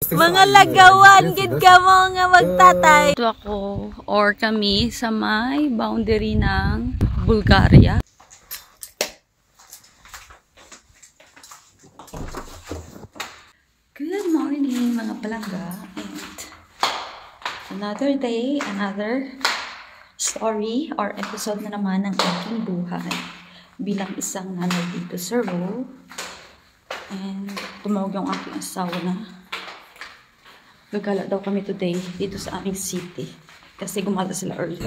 Mga lagawan, gid ka mo nga magtatay. Ito ako, or kami sa may boundary ng Bulgaria. Good morning mga palangga. And another day, another story or episode na naman ng aking buhay bilang isang nanay dito sa Rome. And tumawag yung aking asawa na gagala daw kami today dito sa aming city kasi gumala sila early.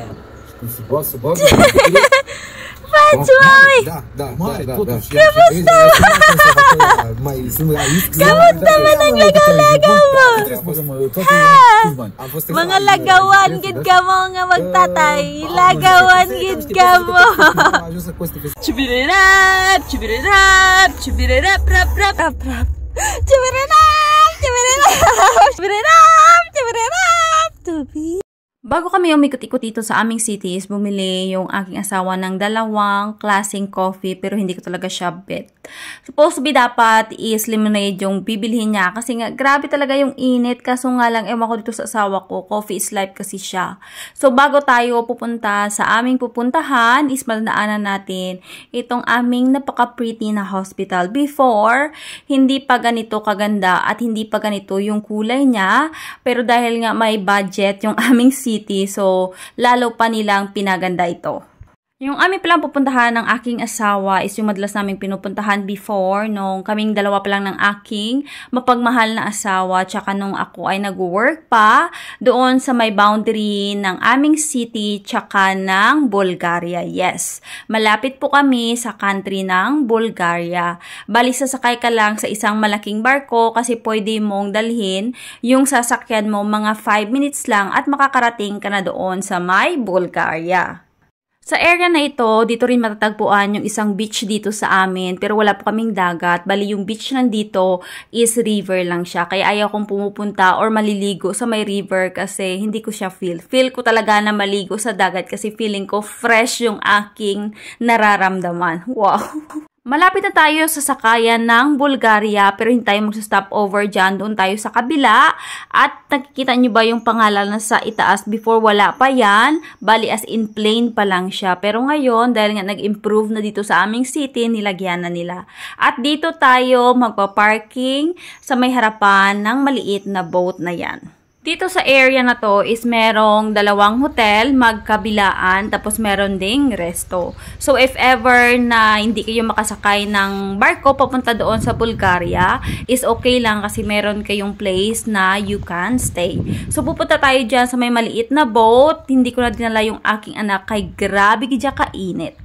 Pacho, mami! Kamusta? Kamusta man ang lagaw-lagaw mo? Mga lagawan, gid ka mo nga magtatay. Lagawan, gid ka mo. Chubirirap, chubirirap, chubirirap, rap, rap, rap, rap. Chubirirap, chubirirap, chubirirap, chubirirap, tubi. Bago kami umikot-ikot dito sa aming cities, bumili yung aking asawa ng dalawang klaseng coffee pero hindi ko talaga siya bet. Supposed to be dapat is lemonade yung bibilhin niya kasi nga grabe talaga yung init kaso nga lang ewan ko dito sa asawa ko, coffee is life kasi siya. So bago tayo pupunta sa aming pupuntahan is maladaanan natin itong aming napaka-pretty na hospital. Before, hindi pa ganito kaganda at hindi pa ganito yung kulay niya pero dahil nga may budget yung aming city, so lalo pa nilang pinaganda ito. Yung aming palang pupuntahan ng aking asawa is yung madalas naming pinupuntahan before nung kaming dalawa pa lang ng aking mapagmahal na asawa tsaka nung ako ay nag-work pa doon sa may boundary ng aming city tsaka ng Bulgaria. Yes, malapit po kami sa country ng Bulgaria. Bali sasakay ka lang sa isang malaking barko kasi pwede mong dalhin yung sasakyan mo mga 5 minutes lang at makakarating ka na doon sa may Bulgaria. Sa area na ito, dito rin matatagpuan yung isang beach dito sa amin pero wala po kaming dagat. Bali yung beach nandito is river lang siya. Kaya ayaw kong pumupunta or maliligo sa may river kasi hindi ko siya feel. Feel ko talaga na maligo sa dagat kasi feeling ko fresh yung aking nararamdaman. Wow! Malapit na tayo sa sakayan ng Bulgaria pero hindi tayo magsa-stop over dyan. Doon tayo sa kabila at nakikita nyo ba yung pangalan na sa itaas? Before wala pa yan. Bali as in plain pa lang siya. Pero ngayon dahil nga nag-improve na dito sa aming city, nilagyan na nila. At dito tayo magpa-parking sa may harapan ng maliit na boat na yan. Dito sa area na to is merong dalawang hotel, magkabilaan, tapos meron ding resto. So if ever na hindi kayo makasakay ng barko papunta doon sa Bulgaria, is okay lang kasi meron kayong place na you can stay. So pupunta tayo dyan sa may maliit na boat. Hindi ko na dinala yung aking anak kay grabe gidya kainit.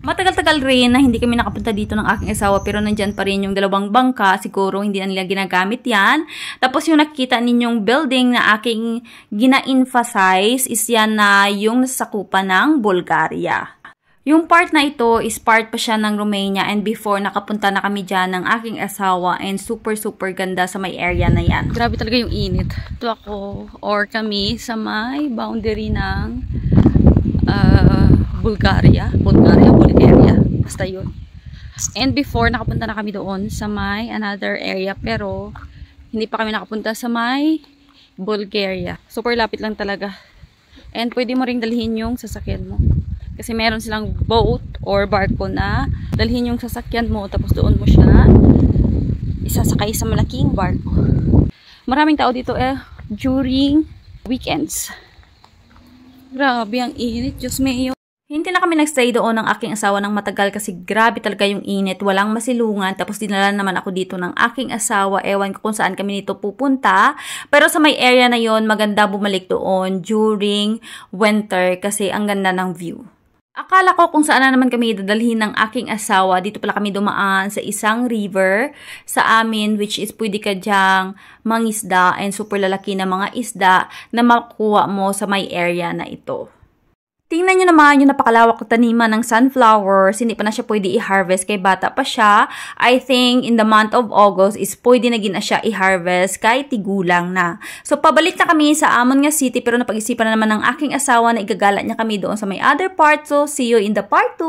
Matagal-tagal rin na hindi kami nakapunta dito ng aking asawa pero nandyan pa rin yung dalawang bangka. Siguro hindi na nila ginagamit yan. Tapos yung nakikita ninyong building na aking gina-emphasize is yan na yung nasasakupan ng Bulgaria. Yung part na ito is part pa siya ng Romania and before nakapunta na kami dyan ng aking asawa and super ganda sa may area na yan. Grabe talaga yung init. Ito ako or kami sa may boundary ng Bulgaria, basta yun. And before, nakapunta na kami doon sa may another area, pero hindi pa kami nakapunta sa may Bulgaria. Super lapit lang talaga. And pwede mo ring dalhin yung sasakyan mo. Kasi meron silang boat or barko na dalhin yung sasakyan mo, tapos doon mo siya isasakay sa malaking barko. Maraming tao dito during weekends. Grabe ang init, Diyos mio. Hindi na kami nagstay doon ng aking asawa ng matagal kasi grabe talaga yung init. Walang masilungan. Tapos dinala naman ako dito ng aking asawa. Ewan ko kung saan kami nito pupunta. Pero sa may area na yon maganda bumalik doon during winter kasi ang ganda ng view. Akala ko kung saan na naman kami dadalhin ng aking asawa. Dito pala kami dumaan sa isang river sa amin which is pwede ka dyang mangisda and super lalaki na mga isda na makuha mo sa may area na ito. Tingnan nyo naman yung napakalawak na taniman ng sunflowers. Hindi pa na siya pwede i-harvest kay bata pa siya. I think in the month of August is pwede na gina siya i-harvest kay tigulang na. So pabalik na kami sa amon nga city pero napag-isipan na naman ng aking asawa na igagala niya kami doon sa may other part. So see you in the part 2.